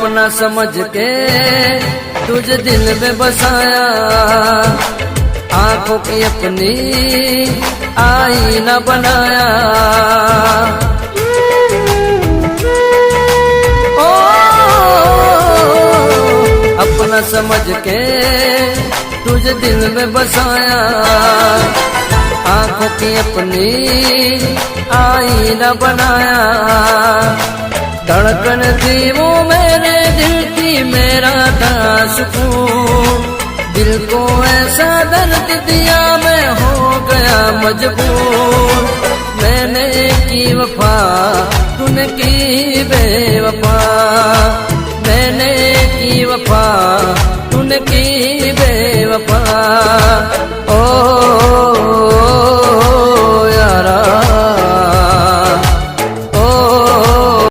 अपना समझ के तुझे दिल में बसाया, आंखों की अपनी आईना बनाया। ओ अपना समझ के तुझे दिल में बसाया, आंखों की अपनी आईना बनाया। धड़कन थी वो मेरे दिल की, मेरा था सुकून। दिल को ऐसा दर्द दिया, मैं हो गया मजबूर। मैंने की वफा, तूने की बेवफा।